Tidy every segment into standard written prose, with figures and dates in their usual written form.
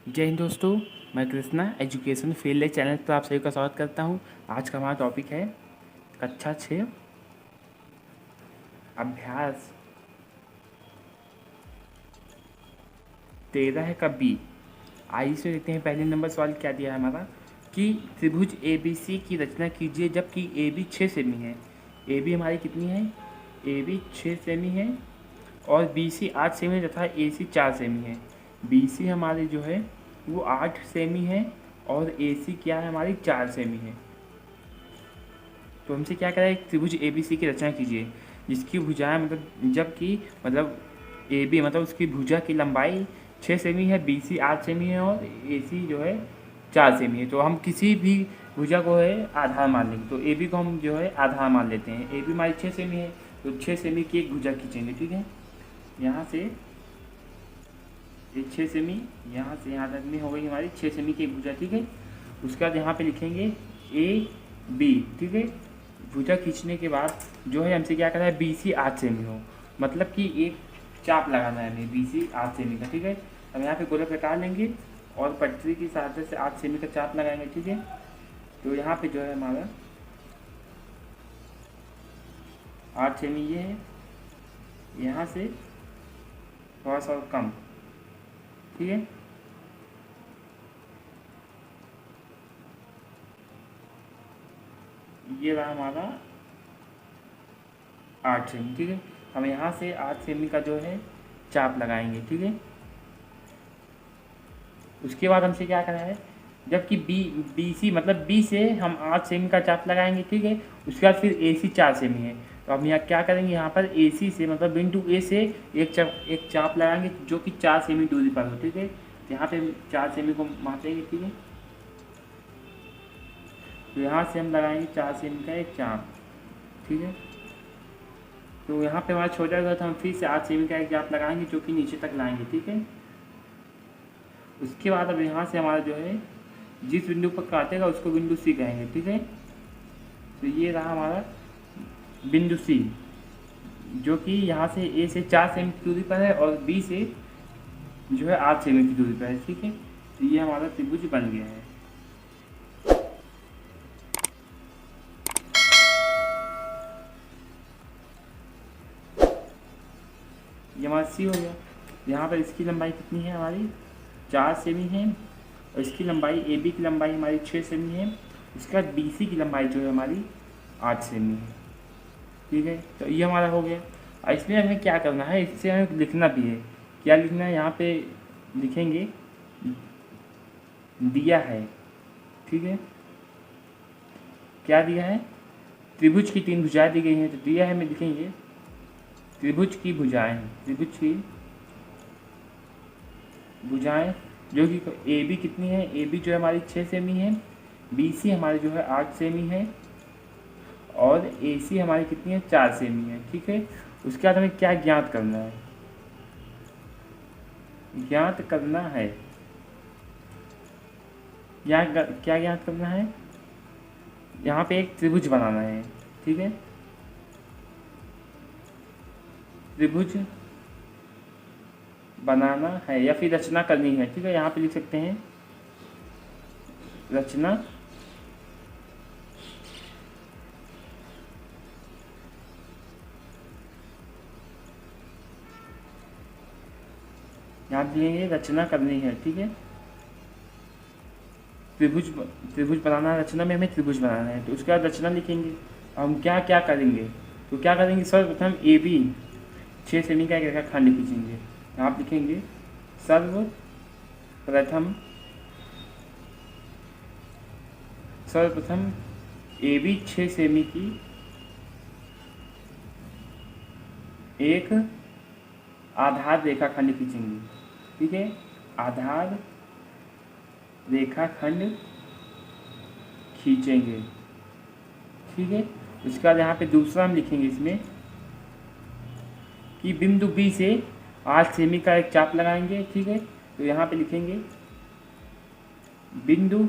जय हिंद दोस्तों, मैं कृष्णा एजुकेशन फील्ड चैनल पर आप सभी का स्वागत करता हूं। आज का हमारा टॉपिक है कक्षा 6 अभ्यास 13 का बी। आइए इसमें देखते हैं पहले नंबर सवाल क्या दिया है हमारा कि त्रिभुज ए बी सी की रचना कीजिए जबकि ए बी 6 सेमी है। ए बी हमारी कितनी है? ए बी 6 सेमी है और बी सी 8 सेमी तथा ए सी 4 सेमी है। बी सी हमारी जो है वो 8 सेमी है और ए सी क्या है हमारी 4 सेमी है। तो हमसे क्या कह रहा है, एक त्रिभुज ए बी सी की रचना कीजिए जिसकी भुजाएं जबकि ए बी उसकी भुजा की लंबाई 6 सेमी है, बी सी 8 सेमी है और ए सी जो है 4 सेमी है। तो हम किसी भी भुजा को है आधार मान लेंगे। तो ए बी को हम जो है आधार मान लेते हैं। ए बी हमारी 6 सेमी है तो 6 सेमी की एक भुजा खींचेंगे। ठीक है, यहाँ से ये 6 सेमी, यहाँ से यहाँ तक में हो गई हमारी 6 सेमी की एक भुजा। ठीक है, उसके बाद यहाँ पे लिखेंगे ए बी। ठीक है, भुजा खींचने के बाद जो है हमसे क्या करना है, बी सी 8 सेमी हो, मतलब कि एक चाप लगाना है हमें बी सी 8 सेमी का। ठीक है, हम यहाँ पे गोला प्रकार लेंगे और पटरी की सहायता से 8 सेमी का चाप लगाएंगे। ठीक है, तो यहाँ पे जो है हमारा 8 सेमी ये है, यहाँ से थोड़ा सा और कम। ठीक है, ये रहा हमारा 8 सेमी। ठीक है, हम यहाँ से 8 सेमी का जो है चाप लगाएंगे। ठीक है, उसके बाद हमसे क्या करना है, जबकि बी सी बी से हम 8 सेमी का चाप लगाएंगे। ठीक है, उसके बाद फिर ए सी 4 सेमी है तो हम यहाँ क्या करेंगे, यहाँ पर ए सी से बिंदु ए से एक चाप लगाएंगे जो कि 4 सेमी दूरी पर हो। ठीक है, यहाँ पे 4 सेमी को मापेंगे। ठीक है, तो यहाँ से हम लगाएंगे 4 सेमी का एक चाप। ठीक है, तो यहाँ पे हमारा छोटा गया तो हम फिर से 8 सेमी का एक चाप लगाएंगे जो कि नीचे तक लाएंगे। ठीक है, उसके बाद अब यहाँ से हमारा जो है जिस बिंदु पर काटेगा उसको बिंदु सी कहेंगे। ठीक है, तो ये रहा हमारा बिंदु सी जो कि यहाँ से ए से 4 सेमी की दूरी पर है और बी से जो है 8 सेमी की दूरी पर है। ठीक है, तो ये हमारा त्रिभुज बन गया है। ये हमारा सी हो गया। यहाँ पर इसकी लंबाई कितनी है हमारी 4 सेमी है और इसकी लंबाई ए बी की लंबाई हमारी 6 सेमी है। उसके बाद बी सी की लंबाई जो है हमारी 8 सेमी है। ठीक है, तो ये हमारा हो गया। और इसमें हमें क्या करना है, इससे हमें लिखना भी है। क्या लिखना है, यहाँ पे लिखेंगे दिया है। ठीक है, क्या दिया है, त्रिभुज की 3 भुजाएं दी गई हैं तो दिया है में लिखेंगे त्रिभुज की भुजाएं। त्रिभुज की भुजाएं जो कि ए बी कितनी है, ए बी जो है हमारी 6 सेमी है, बी सी हमारी जो है 8 सेमी है और ए सी हमारी कितनी है 4 सेमी है। ठीक है, उसके बाद हमें क्या ज्ञात करना है, ज्ञात करना है क्या ज्ञात करना है, यहाँ पे एक त्रिभुज बनाना है। ठीक है, त्रिभुज बनाना है या फिर रचना करनी है। ठीक है, यहाँ पे लिख सकते हैं रचना यहाँ दिए रचना करनी है। ठीक है, त्रिभुज बनाना है, रचना में हमें त्रिभुज बनाना है तो उसके बाद रचना लिखेंगे। हम क्या क्या करेंगे, तो क्या करेंगे, सर्वप्रथम ए बी 6 सेमी का एक रेखाखंड खींचेंगे। आप लिखेंगे सर्वप्रथम ए बी 6 सेमी की एक आधार रेखाखंड खींचेंगे। ठीक है, आधार रेखाखंड खींचेंगे। ठीक है, उसके बाद यहाँ पे दूसरा हम लिखेंगे इसमें कि बिंदु बी से 8 सेमी का एक चाप लगाएंगे। ठीक है, तो यहाँ पे लिखेंगे बिंदु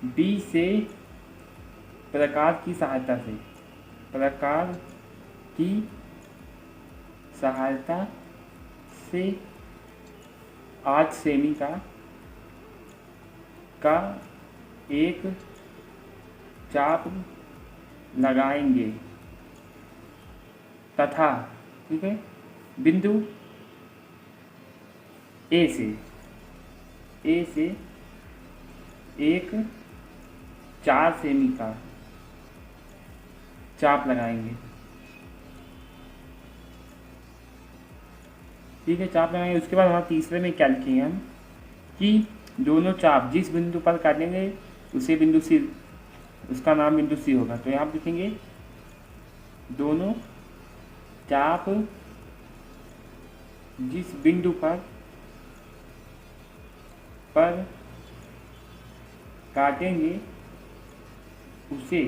बी से प्रकार की सहायता से 8 सेमी का एक चाप लगाएंगे तथा, ठीक है, बिंदु ए से एक 4 सेमी का चाप लगाएंगे, ठीक है, चाप लगाएंगे। उसके बाद हमारा तीसरे में क्या लिखेंगे हम कि दोनों चाप जिस बिंदु पर काटेंगे उसे बिंदु सी, उसका नाम बिंदु सी होगा। तो यहाँ पर लिखेंगे दोनों चाप जिस बिंदु पर काटेंगे उसे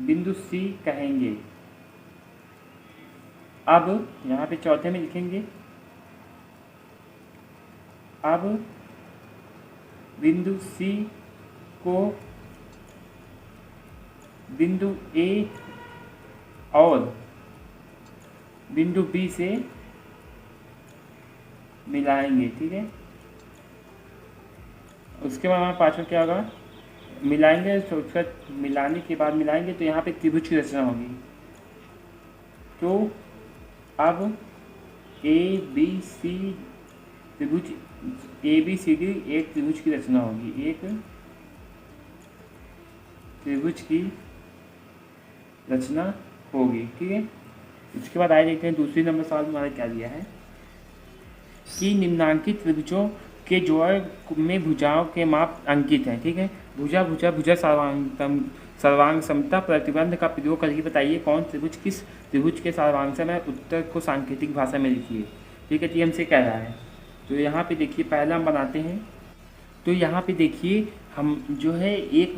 बिंदु सी कहेंगे। अब यहाँ पे चौथे में लिखेंगे, अब बिंदु सी को बिंदु ए और बिंदु बी से मिलाएंगे, ठीक है। उसके बाद हमारे पाँचवा क्या होगा, मिलाएंगे, तो उसका मिलाने के बाद मिलाएंगे तो यहाँ पे त्रिभुज की रचना होगी। तो अब ए बी सी त्रिभुज ए बी सी डी एक त्रिभुज की रचना होगी, एक त्रिभुज की रचना होगी, ठीक है। इसके बाद आए देखते हैं दूसरी नंबर सवाल में हमारा क्या दिया है कि निम्नांकित त्रिभुजों के जोड़ में भुजाओं के माप अंकित हैं, ठीक है। भुजा सर्वांग समता प्रतिबंध का प्रयोग करके बताइए कौन त्रिभुज किस त्रिभुज के सर्वांगसम है। उत्तर को सांकेतिक भाषा में लिखिए, ठीक है। हमसे कह रहा है, तो यहाँ पे देखिए पहला हम बनाते हैं। तो यहाँ पे देखिए हम जो है एक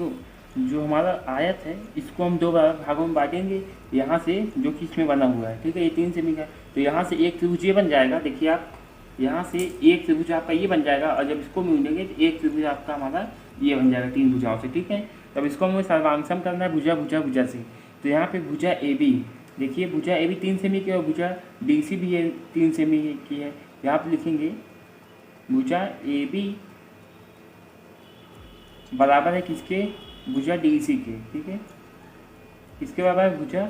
जो हमारा आयत है इसको हम दो भागों में बांटेंगे, यहाँ से जो कि इसमें बना हुआ है, ठीक है। ये 3 सेमी का, तो यहाँ से एक त्रिभुज ये बन जाएगा। देखिए आप यहाँ से एक त्रिभुज आपका ये बन जाएगा, और जब इसको मिलेंगे तो एक त्रिभुज आपका हमारा ये बन जाएगा 3 भुजाओं से, ठीक है। तब इसको हमें सर्वांगसम करना है भुजा से। तो यहाँ पे भुजा ए बी, देखिए भुजा ए बी 3 सेमी की और भुजा डी सी भी है 3 सेमी की है। यहाँ पे लिखेंगे भुजा ए बी बराबर है किसके, भुजा डी सी के, ठीक है। किसके बराबर है, भुजा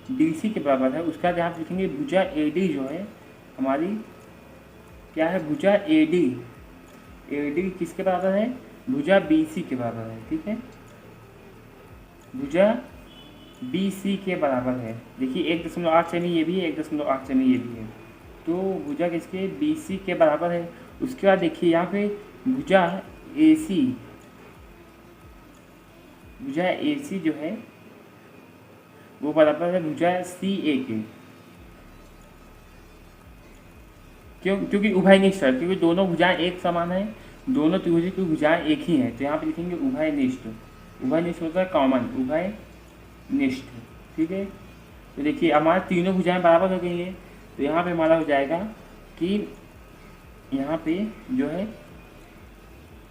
डी सी के बराबर है। उसका बाद यहाँ पे लिखेंगे भुजा ए डी जो है हमारी क्या है, भुजा ए डी किसके बराबर है, भुजा बी सी के बराबर है, ठीक है। भुजा बी सी के बराबर है। देखिए 1.8 सेमी ये भी है, 1.8 सेमी ये भी है। तो भुजा किसके, बी सी के बराबर है। उसके बाद देखिए यहाँ पे भुजा ए सी जो है वो बराबर है भुजा सी ए के, क्योंकि उभयनिष्ठ है, क्योंकि दोनों भुजाएं एक समान है, दोनों त्रिभुज की भुजाएं एक ही हैं। तो यहाँ पे लिखेंगे उभयनिष्ठ। उभयनिष्ठ होता है कॉमन, उभयनिष्ठ, ठीक है। तो देखिए हमारे तीनों भुजाएं बराबर हो गई हैं। तो यहाँ पे हमारा हो जाएगा कि यहाँ पे जो है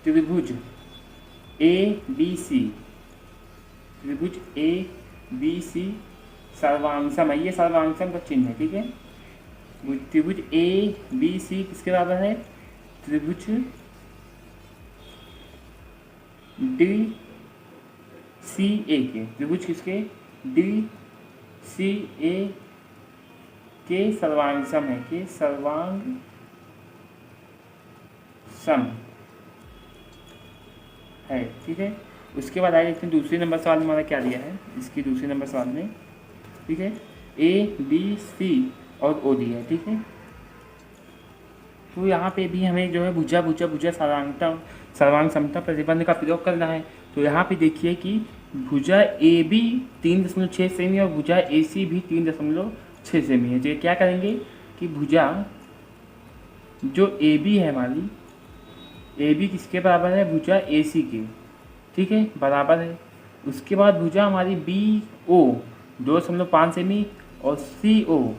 त्रिभुज ए बी सी, त्रिभुज ए बी सी सर्वांगसम है, ये सर्वांगसम का चिन्ह है, ठीक है। त्रिभुज ए बी सी किसके बराबर है, त्रिभुज डी सी ए के, त्रिभुज किसके, डी सी ए के सर्वांगसम है, के सर्वांगसम है, ठीक है। उसके बाद आइए देखते हैं दूसरी नंबर सवाल में हमारा क्या दिया है। इसकी दूसरी नंबर सवाल में, ठीक है, ए बी सी और ओ दिया है, ठीक है। तो यहाँ पे भी हमें जो है भुजा सर्वांग समता प्रतिबंध का प्रयोग करना है। तो यहाँ पे देखिए कि भुजा ए बी 3.6 सेमी और भुजा ए सी भी 3.6 सेमी है। तो ये क्या करेंगे कि भुजा जो ए बी है हमारी, ए बी किसके बराबर है, भुजा ए सी के, ठीक है, बराबर है। उसके बाद भुजा हमारी बी ओ 2.5 सेमी और सी ओ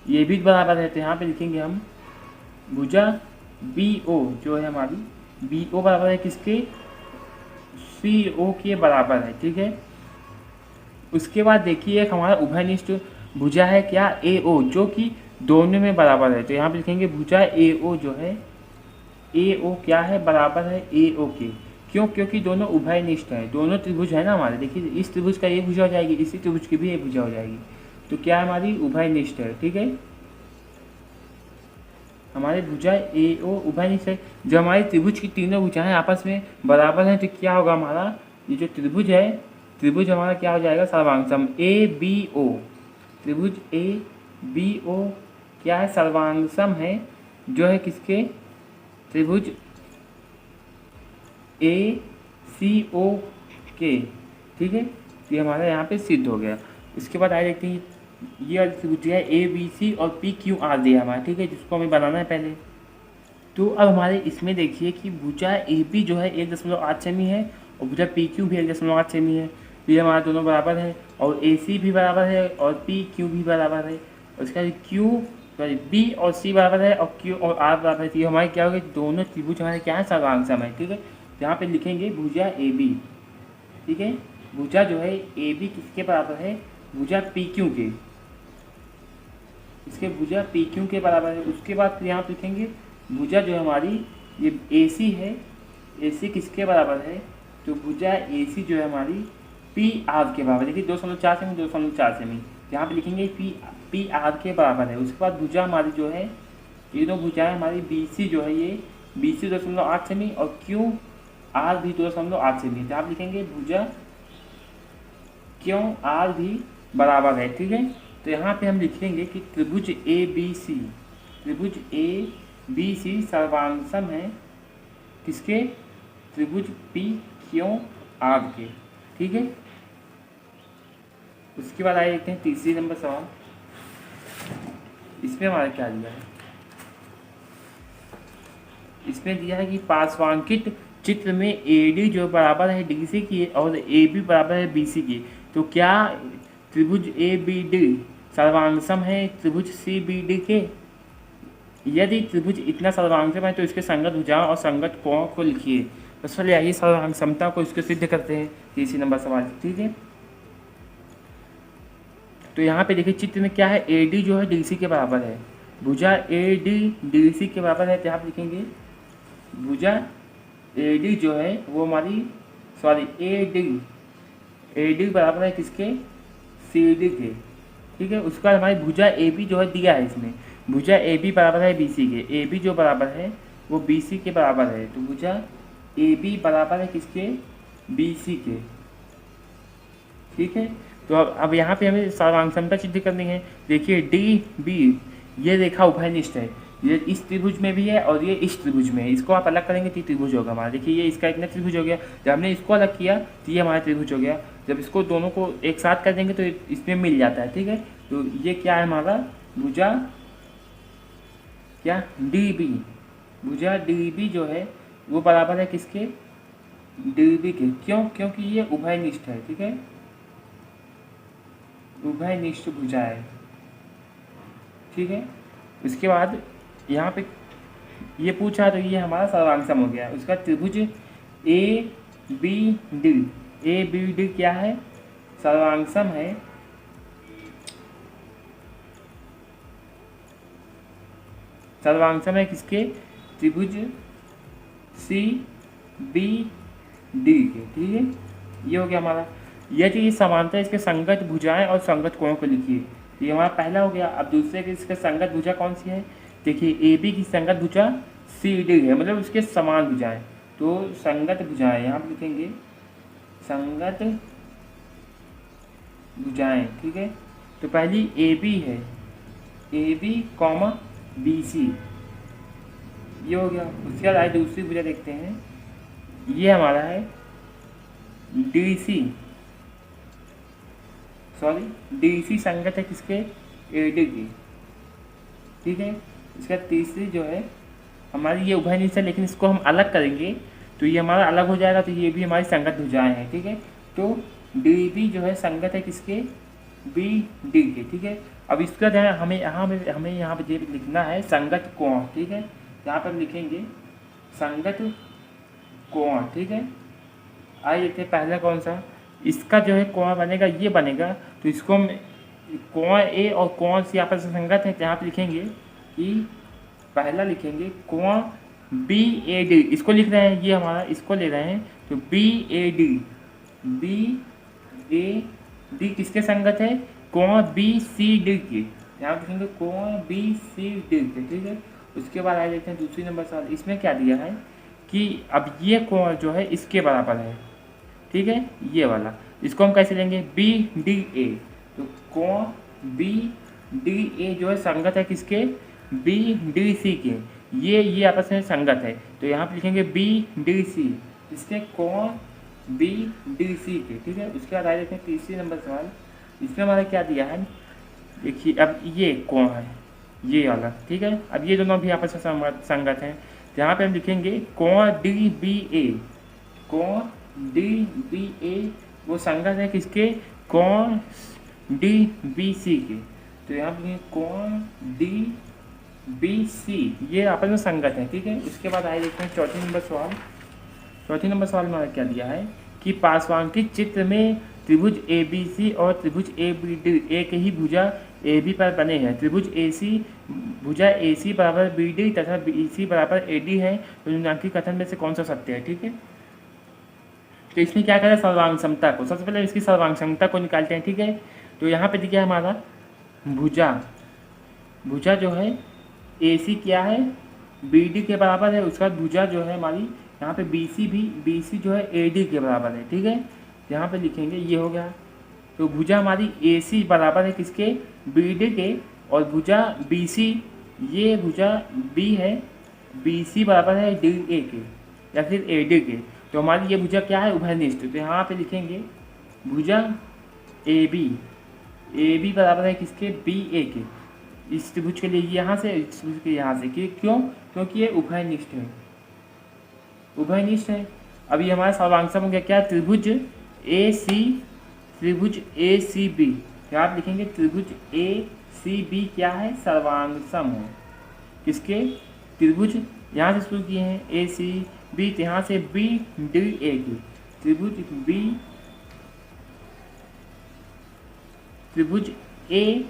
ये भी बराबर है। तो यहाँ पे लिखेंगे हम भुजा बी ओ जो है हमारी बी ओ बराबर है किसके, सी ओ के बराबर है, ठीक है। उसके बाद देखिए एक हमारा उभयनिष्ठ भुजा है क्या, ए ओ, जो कि दोनों में बराबर है, तो यहाँ पे लिखेंगे भुजा ए ओ जो है, ए ओ क्या है, बराबर है ए ओ के। क्यों? क्योंकि दोनों उभयनिष्ठ है, दोनों त्रिभुज है ना हमारे। देखिए इस त्रिभुज का ये भुजा हो जाएगी, इसी त्रिभुज की भी ये भुजा हो जाएगी, तो क्या हमारी उभयनिष्ठ है। ठीक है, हमारे भुजा ए ओ उभयनिष्ठ है। जो हमारी त्रिभुज की तीनों भुजाएं आपस में बराबर हैं, तो क्या होगा हमारा ये जो त्रिभुज है, त्रिभुज हमारा क्या हो जाएगा, सर्वांगसम ए बी ओ। त्रिभुज ए बी ओ क्या है, सर्वांगसम है, जो है किसके, त्रिभुज ए सी ओ के। ठीक है, ये हमारा यहाँ पे सिद्ध हो गया। इसके बाद आए देखते हैं, ये त्रिभुज है ए बी सी और पी क्यू आर दिया हमारा। ठीक है, जिसको हमें बनाना है पहले। तो अब हमारे इसमें देखिए कि भुजा ए बी जो है 1.8 सेमी है, और भुजा पी क्यू भी 1.8 सेमी है। ये हमारा दोनों बराबर है, और ए सी भी बराबर है, और पी क्यू भी बराबर है। और इसका क्यू बी और सी बराबर है, और क्यू और आर बराबर है। तो ये हमारे क्या हो गए, दोनों त्रिभुज हमारे क्या है, सर्वांगसम है। ठीक है, यहाँ पे लिखेंगे भुजा ए बी। ठीक है, भुजा जो है ए बी किसके बराबर है, भुजा पी क्यू के, इसके भुजा पी क्यू के बराबर है। उसके बाद फिर यहाँ पे लिखेंगे भुजा जो हमारी ये ए सी है, ए सी किसके बराबर है, तो भुजा ए सी जो है हमारी पी आर के बराबर। देखिए 2.4 सेमी 2.4 सेमी, यहाँ पे लिखेंगे पी आर के बराबर है। उसके बाद भुजा हमारी जो है, ये दो भुजाएं हमारी बी सी जो है, ये बी सी 2.8 सेमी, और क्यू आर भी 2.8 सेमी। तो आप लिखेंगे भुजा क्यों आर भी बराबर है। ठीक है, तो यहाँ पे हम लिखेंगे कि त्रिभुज ए बी सी, त्रिभुज ए बी सी सर्वांगसम है किसके, त्रिभुज पी क्यों आर के। ठीक है, उसके बाद आए देखते हैं तीसरी नंबर सवाल। इसमें हमारा क्या दिया है, इसमें दिया है कि पार्श्वांकित चित्र में ए डी जो बराबर है डी सी की और ए बी बराबर है बी सी की, तो क्या त्रिभुज ए बी डी सर्वांगसम है त्रिभुज सी बी डी के। यदि त्रिभुज इतना सर्वांगसम है तो इसके संगत भुजाओं और संगत कोणों को लिखिए। तो चलिए आइए सर्वांगसमता को इसको सिद्ध करते हैं, तीसरी नंबर सवाल। ठीक है, तो यहाँ पे देखिए चित्र में क्या है, ए डी जो है डी सी के बराबर है, भुजा ए डी डी सी के बराबर है। तो आप लिखेंगे भुजा ए डी जो है वो हमारी ए डी बराबर है किसके, सी डी के। ठीक है, उसके बाद हमारी भुजा ए बी जो है दिया है इसमें, भुजा ए बी बराबर है बी सी के, ए बी जो बराबर है वो बी सी के बराबर है। तो भुजा ए बी बराबर है किसके, बी सी के। ठीक है, तो अब यहाँ पे हमें सर्वांगसमता सिद्ध करनी है। देखिए डी बी ये रेखा उभयनिष्ठ है, ये इस त्रिभुज में भी है और ये इस त्रिभुज में है। इसको आप अलग करेंगे तो त्रिभुज होगा हमारा। देखिए ये इसका इतना त्रिभुज हो गया, जब हमने इसको अलग किया तो ये हमारा त्रिभुज हो गया। जब इसको दोनों को एक साथ कर देंगे तो इसमें मिल जाता है। ठीक है, तो ये क्या है हमारा भुजा क्या, डी बी, भुजा डी बी जो है वो बराबर है किसके, डी बी के। क्यों? क्योंकि ये उभयनिष्ठ है। ठीक है, उभयनिष्ठ भुजा है। ठीक है, उसके बाद यहाँ पे ये पूछा तो ये हमारा सर्वांगसम हो गया। उसका त्रिभुज A B D, A B D क्या है, सर्वांगसम है सर्वांगसम है किसके, त्रिभुज सी बी डी के। ठीक है, ये हो गया हमारा। यदि ये समांतर इसके संगत भुजाएं और संगत कोणों को लिखिए। ये हमारा पहला हो गया। अब दूसरे के इसके संगत भुजा कौन सी है, देखिए ए बी की संगत भुजा सी डी है, मतलब उसके समान भुजाएं। तो संगत भुजाएं यहाँ पर लिखेंगे संगत भुजाएं। ठीक है, तो पहली ए बी है, A B comma B C, ये हो गया। उसके बाद आए दूसरी भुजा देखते हैं, ये हमारा है डी सी, डी सी संगत है किसके, ए डी की। ठीक है, इसका तीसरी जो है हमारी ये उभयनिष्ठ है, लेकिन इसको हम अलग करेंगे तो ये हमारा अलग हो जाएगा, तो ये भी हमारी संगत भुजाएं हैं। ठीक है, तो डी बी जो है संगत है किसके, बी डी के। ठीक है, अब इसका जो है हमें यहाँ पे लिखना है संगत कोण। ठीक है, यहाँ पर लिखेंगे संगत कोण। ठीक है, आइए देखते हैं पहला कौन सा, इसका जो है कोण बनेगा ये बनेगा, तो इसको हम कोण ए और कोण सी आपस में संगत है, तो यहाँ पे लिखेंगे कि पहला लिखेंगे कोण बी ए डी, इसको लिख रहे हैं, ये हमारा इसको ले रहे हैं, तो बी ए डी किसके संगत है, कोण बी सी डी के, यहाँ लिखेंगे कोण बी सी डी के, ठीक है। उसके बाद आगे देखते हैं दूसरी नंबर सवाल। इसमें क्या दिया है कि अब ये कोण जो है इसके बराबर है, ठीक है, ये वाला, इसको हम कैसे लेंगे, बी डी ए, तो कोण बी डी ए जो है संगत है किसके, बी डी सी के, ये आपस में संगत है, तो यहाँ पे लिखेंगे बी डी सी, इसके कोण बी डी सी के, ठीक है। उसके बाद आगे देखते हैं तीसरी नंबर सवाल। इसमें हमारा क्या दिया है, देखिए अब ये कोण है ये वाला, ठीक है, अब ये दोनों भी आपस में संगत हैं, तो यहाँ पे हम लिखेंगे कोण डी बी ए, कोण डी बी ए वो संगत है किसके, कोण डी बी सी के, तो यहाँ पे कोण डी बी सी ये आपस में संगत है, ठीक है। उसके बाद आइए देखते हैं चौथी नंबर सवाल। चौथी नंबर सवाल में क्या दिया है कि पार्श्वांकित चित्र में त्रिभुज ए बी सी और त्रिभुज ए बी डी एक ही भुजा ए बी पर बने हैं, त्रिभुज ए सी भुजा ए सी बराबर बी डी तथा बी सी बराबर ए डी है, तो निम्नलिखित कथन में से कौन सा सत्य है, ठीक है। तो इसमें क्या करें, सर्वांग समता को, सबसे पहले इसकी सर्वांग समता को निकालते हैं, ठीक है। तो यहाँ पे दिया हमारा भुजा जो है ए सी क्या है, बी डी के बराबर है, उसका भुजा जो है हमारी यहाँ पे बी सी जो है ए डी के बराबर है, ठीक है। यहाँ पे लिखेंगे ये हो गया, तो भुजा हमारी ए सी बराबर है किसके, बी डी के, और भुजा बी सी, ये भुजा बी है, बी सी बराबर है डी ए के या फिर ए डी के, तो हमारी ये भुजा क्या है, उभयनिष्ठ, तो यहाँ पे लिखेंगे भुजा ए बी बराबर है किसके, बी ए के, इस त्रिभुज के लिए यहाँ से, इस त्रिभुज के यहाँ से, क्यों, क्योंकि ये उभयनिष्ठ है, उभयनिष्ठ है। अब ये हमारा सर्वांग सम हो गया क्या, त्रिभुज ए सी बी, क्या आप लिखेंगे त्रिभुज ए सी बी क्या है, सर्वांग सम है किसके, त्रिभुज यहाँ से शुरू किए हैं ए सी बी, यहाँ से बी डी ए की, त्रिभुज ए,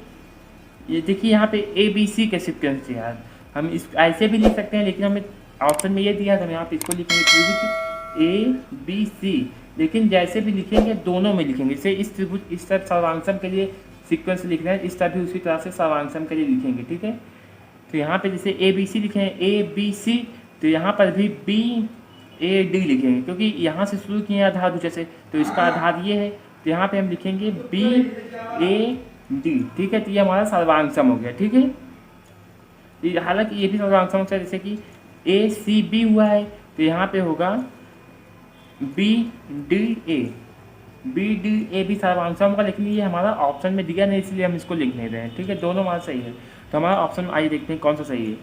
ये देखिए यहाँ पे ए बी सी के सीक्वेंस है यार, हम इस ऐसे भी लिख सकते हैं, लेकिन हमें ऑप्शन में ये दिया था, हम यहाँ पे इसको लिखेंगे त्रिभुज ए बी सी, लेकिन जैसे भी लिखेंगे दोनों में लिखेंगे, जैसे इस त्रिभुज इस तरफ सर्वांगसम के लिए सीक्वेंस लिख रहे हैं, इस तरफ भी उसी तरह से सर्वांगसम के लिए लिखेंगे, ठीक है। तो यहाँ पे जैसे ए बी सी लिखे हैं ए बी सी, तो यहाँ पर भी बी ए डी लिखेंगे, क्योंकि यहाँ से शुरू किए आधार भुजा से, तो इसका आधार ये है, तो यहाँ पे हम लिखेंगे बी ए डी, ठीक है। तो ये हमारा सर्वांगसम हो गया, ठीक है। हालांकि ये भी सर्वांगसम होता है, जैसे कि ए सी बी हुआ है, तो यहाँ पे होगा बी डी ए भी सर्वांगसम होगा, लेकिन ये हमारा ऑप्शन में दिया नहीं, इसलिए हम इसको लिख नहीं रहे हैं, ठीक है। दोनों हमारा सही है, तो हमारा ऑप्शन आइए देखते हैं कौन सा सही है,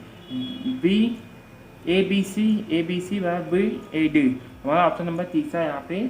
बी ए बी सी बराबर बी ए डी, हमारा ऑप्शन नंबर तीसरा यहाँ पे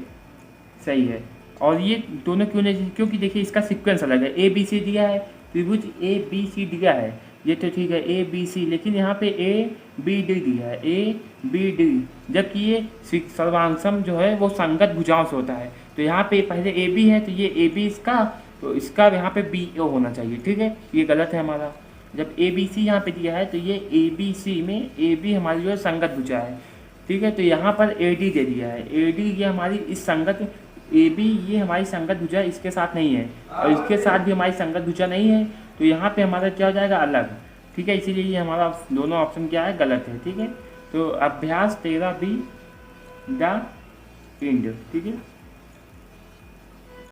सही है। और ये दोनों क्यों नहीं, क्योंकि देखिए इसका सीक्वेंस अलग है, ए बी सी दिया है, त्रिभुज ए बी सी दिया है, ये तो ठीक है ए बी सी, लेकिन यहाँ पे ए बी डी दिया है, ए बी डी, जबकि ये सर्वांगसम जो है वो संगत भुजाओं से होता है, तो यहाँ पे पहले ए बी है, तो ये ए बी इसका, तो इसका यहाँ पे बी ओ होना चाहिए, ठीक है। ये गलत है हमारा, जब ए बी सी यहाँ पे दिया है, तो ये ए बी सी में ए बी हमारी जो है संगत भुजा है, ठीक है। तो यहाँ पर ए डी दे दिया है, ए डी ये हमारी इस संगत, ए बी ये हमारी संगत भुजा इसके साथ नहीं है, और इसके साथ भी हमारी संगत भुजा नहीं है, तो यहाँ पे हमारा क्या हो जाएगा, अलग, ठीक है। इसीलिए ये हमारा दोनों ऑप्शन क्या है, गलत है, ठीक है। तो अभ्यास 13 बी द एंड, ठीक है।